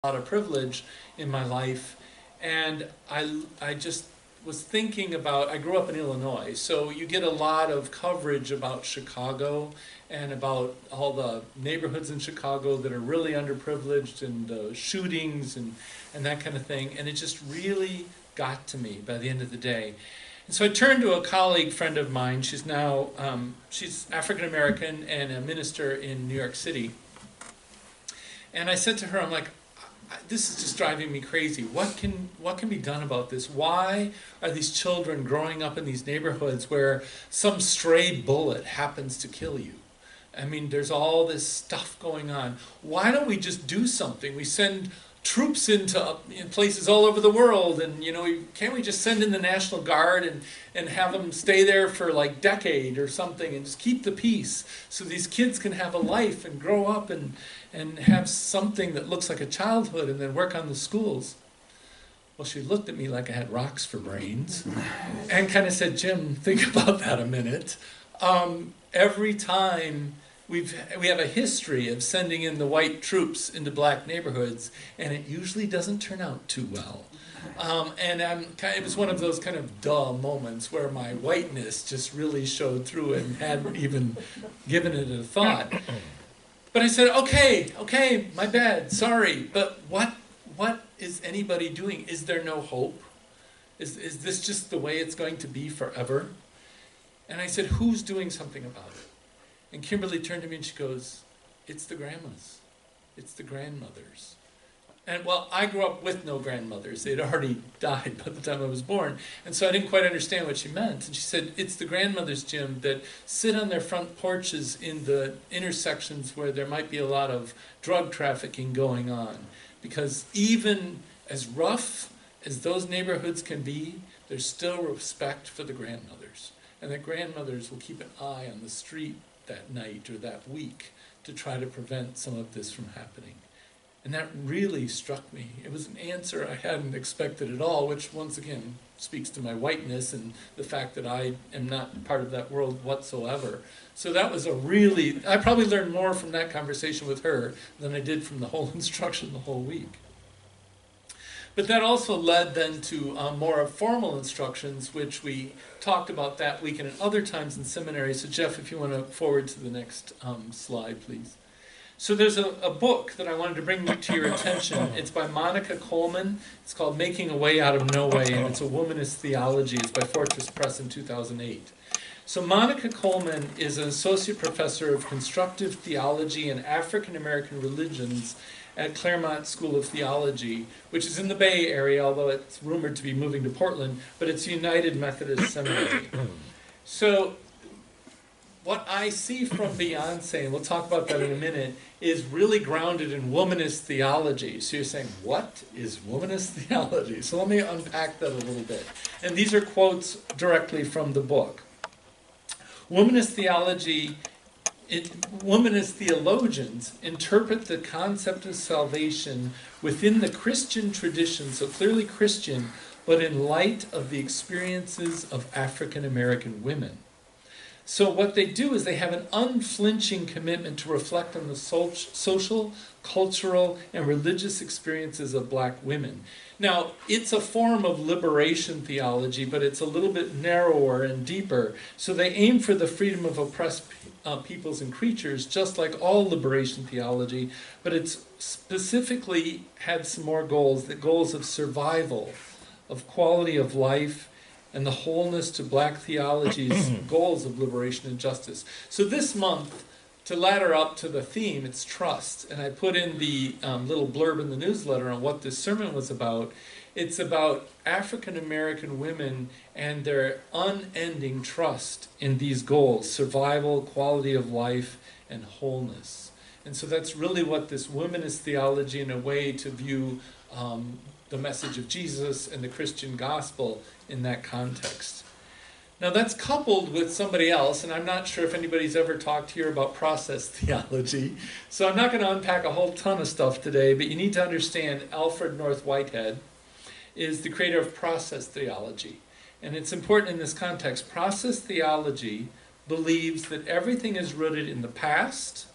lot of privilege in my life, and I just was thinking about, I grew up in Illinois, so you get a lot of coverage about Chicago and about all the neighborhoods in Chicago that are really underprivileged and shootings and that kind of thing, and it just really got to me by the end of the day. And so I turned to a colleague friend of mine. She's now, she's African American and a minister in New York City. And I said to her, I'm like, this is just driving me crazy. What can be done about this? Why are these children growing up in these neighborhoods where some stray bullet happens to kill you? I mean, there's all this stuff going on. Why don't we just do something? We send troops into places all over the world, and can't we just send in the National Guard and have them stay there for like a decade or something and just keep the peace so these kids can have a life and grow up and have something that looks like a childhood and then work on the schools? Well, she looked at me like I had rocks for brains and kind of said, Jim, think about that a minute. Every time we have a history of sending in the white troops into black neighborhoods, and it usually doesn't turn out too well. It was one of those kind of duh moments where my whiteness just really showed through and hadn't even given it a thought. But I said, okay, my bad, sorry, but what is anybody doing? Is there no hope? Is this just the way it's going to be forever? And I said, who's doing something about it? And Kimberly turned to me and she goes, it's the grandmas, it's the grandmothers. And well, I grew up with no grandmothers. They'd already died by the time I was born. And so I didn't quite understand what she meant. And she said, it's the grandmothers, Jim, that sit on their front porches in the intersections where there might be a lot of drug trafficking going on. Because even as rough as those neighborhoods can be, there's still respect for the grandmothers. And the grandmothers will keep an eye on the street that night or that week to try to prevent some of this from happening. And that really struck me. It was an answer I hadn't expected at all, which once again speaks to my whiteness and the fact that I am not part of that world whatsoever. So that was I probably learned more from that conversation with her than I did from the whole instruction the whole week. But that also led then to more formal instructions, which we talked about that week and at other times in seminary. So Jeff, if you want to forward to the next slide, please. So there's a book that I wanted to bring to your attention. It's by Monica Coleman. It's called Making a Way Out of No Way, and it's a womanist theology. It's by Fortress Press in 2008. So Monica Coleman is an associate professor of constructive theology and African American religions at Claremont School of Theology, which is in the Bay Area, although it's rumored to be moving to Portland, but it's United Methodist Seminary. So what I see from Beyonce, and we'll talk about that in a minute, is really grounded in womanist theology. So you're saying, what is womanist theology? So let me unpack that a little bit. And these are quotes directly from the book. Womanist theologians interpret the concept of salvation within the Christian tradition, so clearly Christian, but in light of the experiences of African American women. So what they do is they have an unflinching commitment to reflect on the social, cultural, and religious experiences of black women. Now, it's a form of liberation theology, but it's a little bit narrower and deeper. So they aim for the freedom of oppressed peoples and creatures, just like all liberation theology, but it's specifically had some more goals, the goals of survival, of quality of life, and the wholeness to black theology's goals of liberation and justice. So this month, to ladder up to the theme, it's trust. And I put in the little blurb in the newsletter on what this sermon was about. It's about African American women and their unending trust in these goals: survival, quality of life, and wholeness. And so that's really what this womanist theology, in a way to view the message of Jesus and the Christian gospel in that context. Now that's coupled with somebody else, and I'm not sure if anybody's ever talked here about process theology, so I'm not going to unpack a whole ton of stuff today, but you need to understand Alfred North Whitehead is the creator of process theology. And it's important in this context. Process theology believes that everything is rooted in the past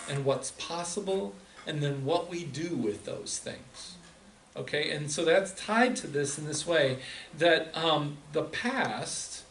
and what's possible and then what we do with those things. Okay, and so that's tied to this in this way, that the past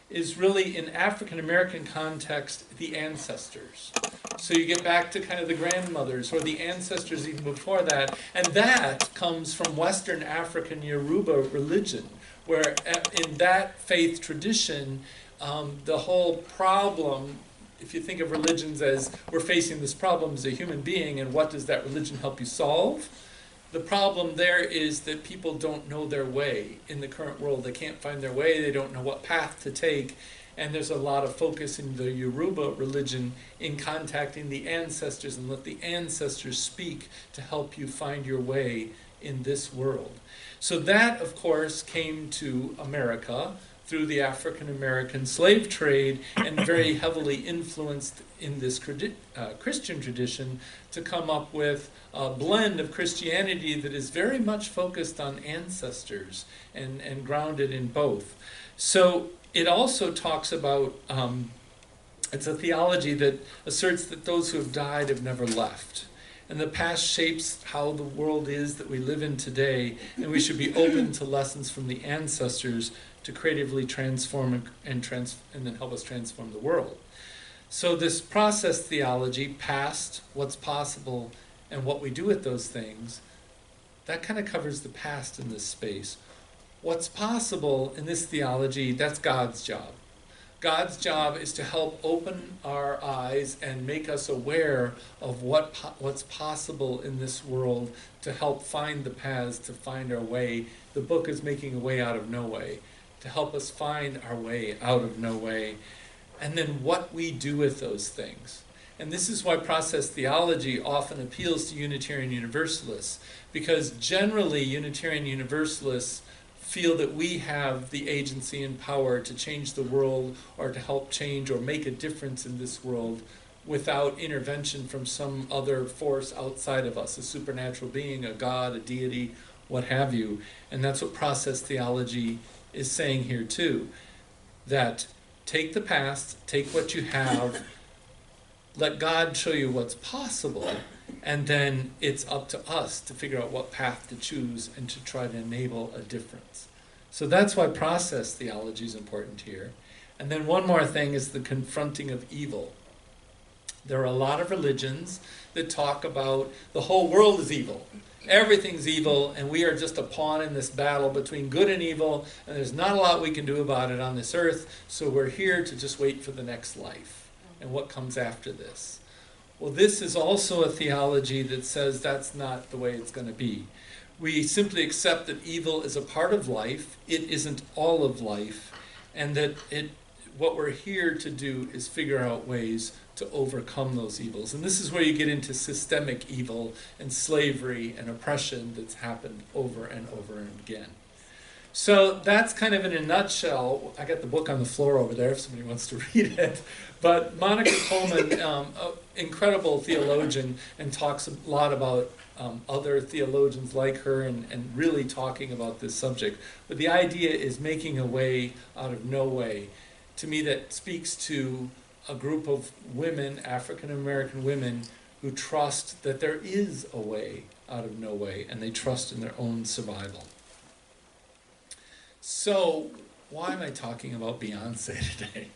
is really, in African American context, the ancestors. So you get back to kind of the grandmothers or the ancestors even before that, and that comes from Western African Yoruba religion, where in that faith tradition, the whole problem, if you think of religions as we're facing this problem as a human being, and what does that religion help you solve? The problem there is that people don't know their way in the current world. They can't find their way, they don't know what path to take, and there's a lot of focus in the Yoruba religion in contacting the ancestors and let the ancestors speak to help you find your way in this world. So that, of course, came to America through the African American slave trade and very heavily influenced in this Christian tradition to come up with a blend of Christianity that is very much focused on ancestors and grounded in both. So it also talks about, it's a theology that asserts that those who have died have never left. And the past shapes how the world is that we live in today, and we should be open to lessons from the ancestors to creatively transform and then help us transform the world. So this process theology, past, what's possible, and what we do with those things, that kind of covers the past in this space. What's possible in this theology, that's God's job. God's job is to help open our eyes and make us aware of what's possible in this world to help find the paths, to find our way. The book is making a way out of no way, to help us find our way out of no way, and then what we do with those things. And this is why process theology often appeals to Unitarian Universalists, because generally Unitarian Universalists feel that we have the agency and power to change the world or to help change or make a difference in this world without intervention from some other force outside of us, a supernatural being, a God, a deity, what have you. And that's what process theology is saying here too, that take the past, take what you have, let God show you what's possible, and then it's up to us to figure out what path to choose and to try to enable a difference. So that's why process theology is important here. And then one more thing is the confronting of evil. There are a lot of religions that talk about the whole world is evil. Everything's evil, and we are just a pawn in this battle between good and evil, and there's not a lot we can do about it on this earth, so we're here to just wait for the next life and what comes after this. Well, this is also a theology that says that's not the way it's going to be. We simply accept that evil is a part of life, it isn't all of life, and that what we're here to do is figure out ways to overcome those evils. And this is where you get into systemic evil and slavery and oppression that's happened over and over and again. So that's kind of in a nutshell. I got the book on the floor over there if somebody wants to read it. But Monica Coleman, an incredible theologian, and talks a lot about other theologians like her and really talking about this subject. But the idea is making a way out of no way. To me, that speaks to a group of women, African American women, who trust that there is a way out of no way, and they trust in their own survival. So, why am I talking about Beyonce today?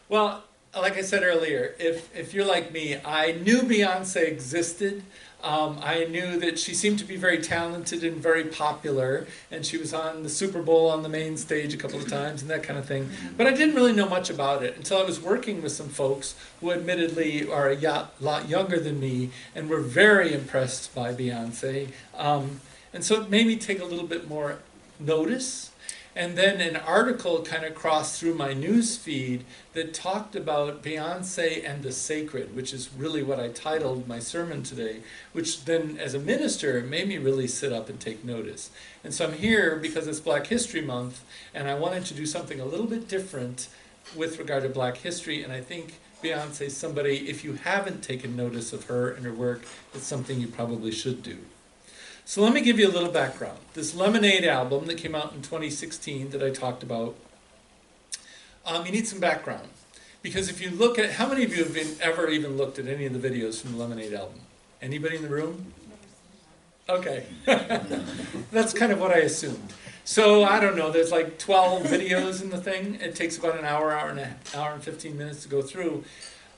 Well, like I said earlier, if you're like me, I knew Beyonce existed. I knew that she seemed to be very talented and very popular, and she was on the Super Bowl on the main stage a couple of times and that kind of thing. But I didn't really know much about it until I was working with some folks who admittedly are a lot younger than me and were very impressed by Beyonce. And so it made me take a little bit more notice. And then an article kind of crossed through my news feed that talked about Beyonce and the sacred, which is really what I titled my sermon today, which then as a minister made me really sit up and take notice. And so I'm here because it's Black History Month, and I wanted to do something a little bit different with regard to Black history, and I think Beyonce is somebody, if you haven't taken notice of her and her work, it's something you probably should do. So let me give you a little background. This Lemonade album that came out in 2016 that I talked about, you need some background. Because if you look at, how many of you have ever even looked at any of the videos from the Lemonade album? Anybody in the room? Okay. That's kind of what I assumed. So I don't know, there's like 12 videos in the thing. It takes about an hour and 15 minutes to go through.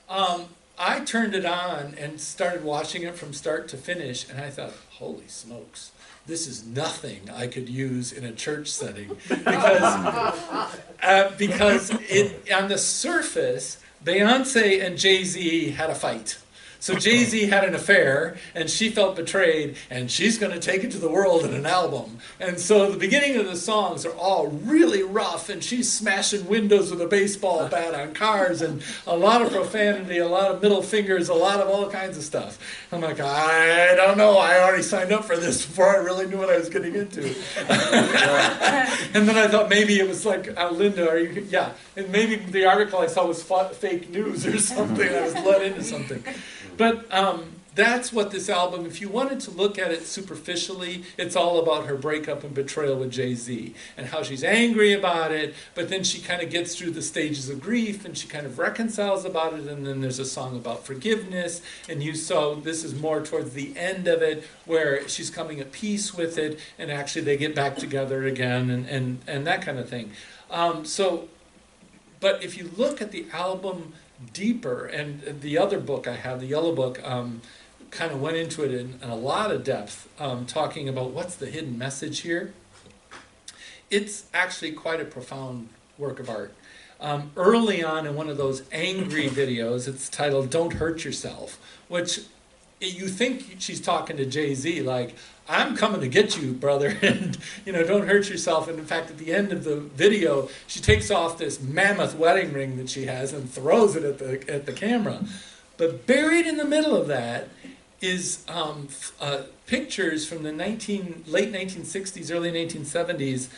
I turned it on and started watching it from start to finish, and I thought, holy smokes, this is nothing I could use in a church setting. Because on the surface, Beyonce and Jay-Z had a fight. So Jay-Z had an affair, and she felt betrayed, and she's going to take it to the world in an album. And so the beginning of the songs are all really rough, and she's smashing windows with a baseball bat on cars, and a lot of profanity, a lot of middle fingers, a lot of all kinds of stuff. I'm like, I don't know, I already signed up for this before I really knew what I was getting into. And then I thought maybe it was like, Linda, are you, yeah, and maybe the article I saw was fake news or something, I was led into something. But that's what this album, if you wanted to look at it superficially, it's all about her breakup and betrayal with Jay-Z and how she's angry about it, but then she kind of gets through the stages of grief and she kind of reconciles about it, and then there's a song about forgiveness, and you saw this is more towards the end of it where she's coming at peace with it, and actually they get back together again and that kind of thing. But if you look at the album deeper, and the other book I have, the Yellow Book, kind of went into it in a lot of depth, talking about what's the hidden message here. It's actually quite a profound work of art. Early on in one of those angry videos, it's titled "Don't Hurt Yourself," which you think she's talking to Jay-Z, like, I'm coming to get you, brother, and, don't hurt yourself. And in fact, at the end of the video, she takes off this mammoth wedding ring that she has and throws it at the camera. But buried in the middle of that is pictures from the late 1960s, early 1970s,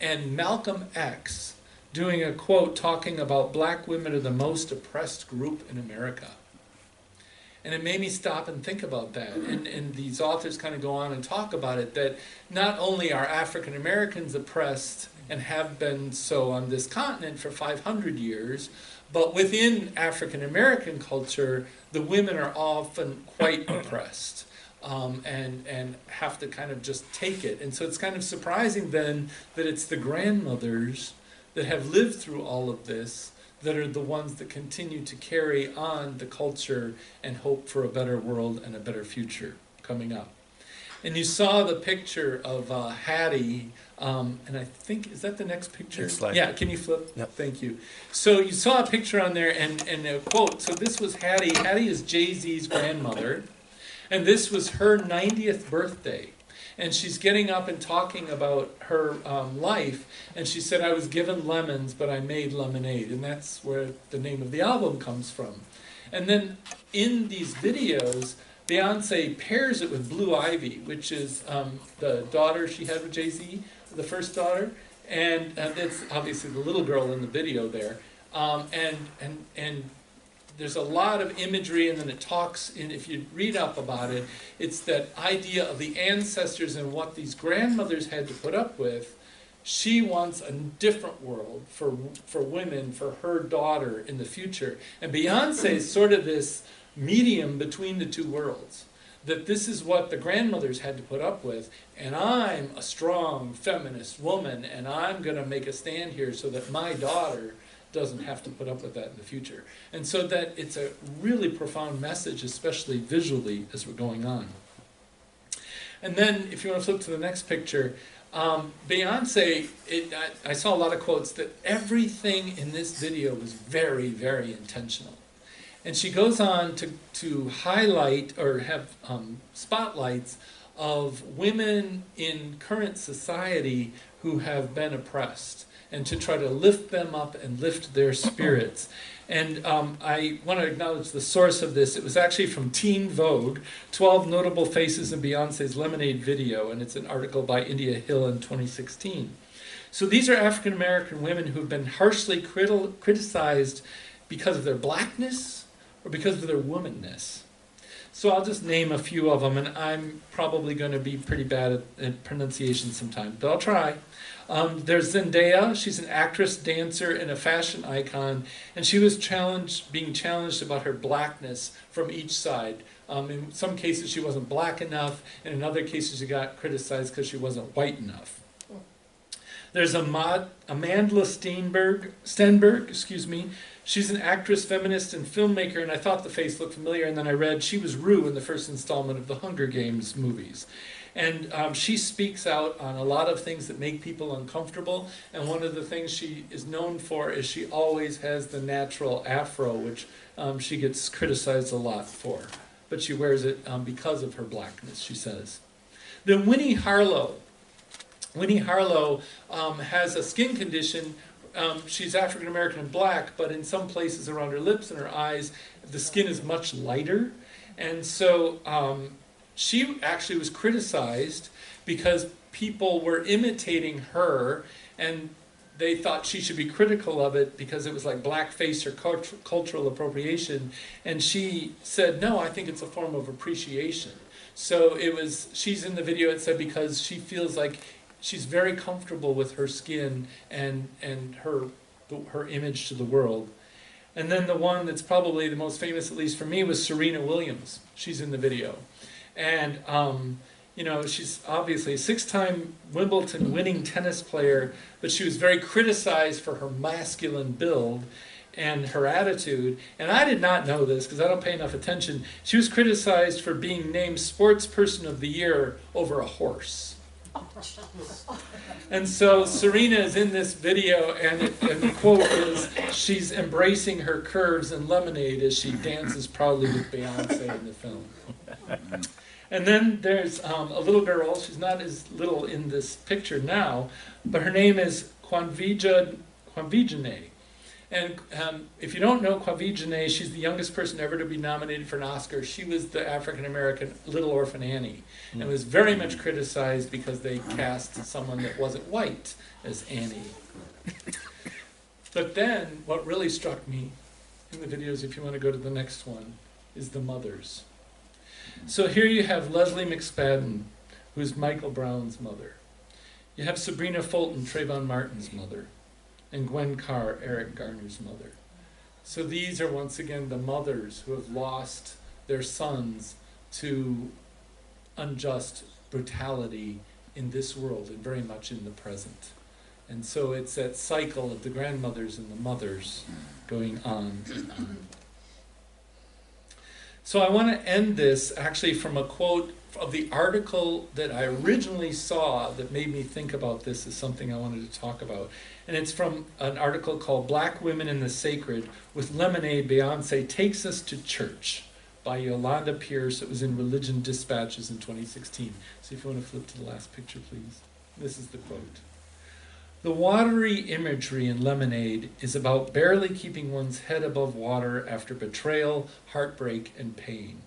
and Malcolm X doing a quote talking about black women are the most oppressed group in America. And it made me stop and think about that. And these authors kind of go on and talk about it, that not only are African Americans oppressed and have been so on this continent for 500 years, but within African American culture, the women are often quite oppressed and have to kind of just take it. And so it's kind of surprising then that it's the grandmothers that have lived through all of this that are the ones that continue to carry on the culture and hope for a better world and a better future coming up. And you saw the picture of Hattie, and I think, is that the next picture? Next slide. Yeah, can you flip? Yep. Thank you. So you saw a picture on there and a quote. So this was Hattie. Hattie is Jay-Z's grandmother, and this was her 90th birthday. And she's getting up and talking about her life, and she said, I was given lemons, but I made lemonade, and that's where the name of the album comes from. And then in these videos, Beyonce pairs it with Blue Ivy, which is the daughter she had with Jay-Z, the first daughter, and that's obviously the little girl in the video there. And there's a lot of imagery, and then it talks, and if you read up about it, it's that idea of the ancestors and what these grandmothers had to put up with. She wants a different world for women, for her daughter in the future. And Beyonce is sort of this medium between the two worlds, that this is what the grandmothers had to put up with, and I'm a strong feminist woman, and I'm going to make a stand here so that my daughter doesn't have to put up with that in the future. And so that it's a really profound message, especially visually, as we're going on. And then, if you want to flip to the next picture, Beyonce, I saw a lot of quotes that everything in this video was very, very intentional. And she goes on to highlight or have spotlights of women in current society who have been oppressed, and to try to lift them up and lift their spirits. And I want to acknowledge the source of this. It was actually from Teen Vogue, 12 Notable Faces in Beyonce's Lemonade Video, and it's an article by India Hill in 2016. So these are African American women who have been harshly criticized because of their blackness or because of their womanness. So I'll just name a few of them, and I'm probably going to be pretty bad at pronunciation sometimes, but I'll try. There's Zendaya. She's an actress, dancer, and a fashion icon, and she was being challenged about her blackness from each side. In some cases, she wasn't black enough, and in other cases, she got criticized because she wasn't white enough. There's Amandla Stenberg, excuse me. She's an actress, feminist, and filmmaker, and I thought the face looked familiar, and then I read she was Rue in the first installment of the Hunger Games movies. And she speaks out on a lot of things that make people uncomfortable, and one of the things she is known for is she always has the natural afro, which she gets criticized a lot for. But she wears it because of her blackness, she says. Then Winnie Harlow. Winnie Harlow has a skin condition. She's African American and black, but in some places around her lips and her eyes, the skin is much lighter. And so she actually was criticized because people were imitating her, and they thought she should be critical of it because it was like blackface or cultural appropriation. And she said, no, I think it's a form of appreciation. So she's in the video, it said, because she feels like she's very comfortable with her skin and her image to the world. And then the one that's probably the most famous, at least for me, was Serena Williams. She's in the video. And, you know, she's obviously a 6-time Wimbledon winning tennis player, but she was very criticized for her masculine build and her attitude. And I did not know this because I don't pay enough attention. She was criticized for being named Sports Person of the Year over a horse. And so Serena is in this video, and the quote is, she's embracing her curves and lemonade as she dances proudly with Beyonce in the film. And then there's a little girl. She's not as little in this picture now, but her name is Quavijane. And if you don't know Quavijane, she's the youngest person ever to be nominated for an Oscar. She was the African-American Little Orphan Annie, and was very much criticized because they cast someone that wasn't white as Annie. But then, what really struck me in the videos, if you want to go to the next one, is the mothers. So here you have Leslie McSpadden, who's Michael Brown's mother. You have Sabrina Fulton, Trayvon Martin's mother, and Gwen Carr, Eric Garner's mother. So these are once again the mothers who have lost their sons to unjust brutality in this world and very much in the present. And so it's that cycle of the grandmothers and the mothers going on and on. So I want to end this actually from a quote of the article that I originally saw that made me think about this as something I wanted to talk about. And it's from an article called Black Women in the Sacred. With Lemonade, Beyonce Takes Us to Church by Yolanda Pierce. It was in Religion Dispatches in 2016. So if you want to flip to the last picture, please. This is the quote. The watery imagery in Lemonade is about barely keeping one's head above water after betrayal, heartbreak, and pain.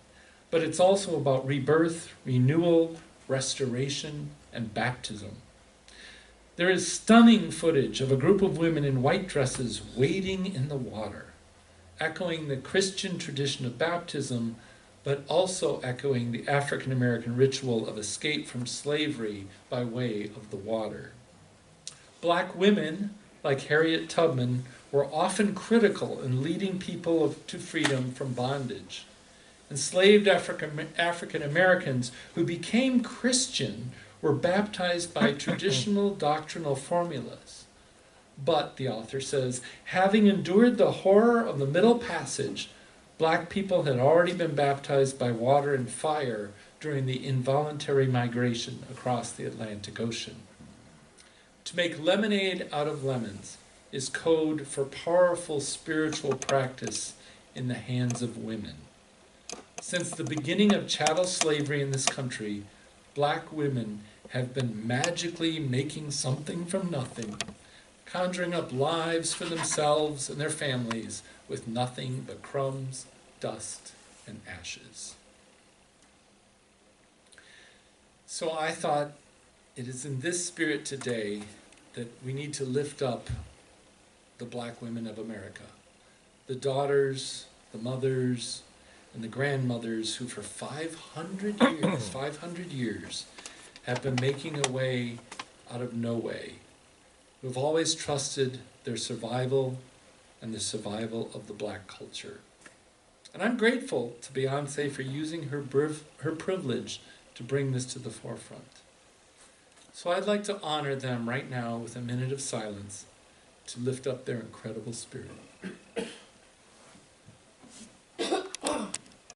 But it's also about rebirth, renewal, restoration, and baptism. There is stunning footage of a group of women in white dresses wading in the water, echoing the Christian tradition of baptism, but also echoing the African American ritual of escape from slavery by way of the water. Black women, like Harriet Tubman, were often critical in leading people to freedom from bondage. Enslaved African Americans who became Christian were baptized by traditional doctrinal formulas. But, the author says, having endured the horror of the Middle Passage, black people had already been baptized by water and fire during the involuntary migration across the Atlantic Ocean. To make lemonade out of lemons is code for powerful spiritual practice in the hands of women. Since the beginning of chattel slavery in this country, black women have been magically making something from nothing, conjuring up lives for themselves and their families with nothing but crumbs, dust, and ashes. So I thought it is in this spirit today that we need to lift up the black women of America, the daughters, the mothers, and the grandmothers who for 500 years, have been making a way out of no way, who have always trusted their survival and the survival of the black culture. And I'm grateful to Beyonce for using her privilege to bring this to the forefront. So I'd like to honor them right now with a minute of silence to lift up their incredible spirit.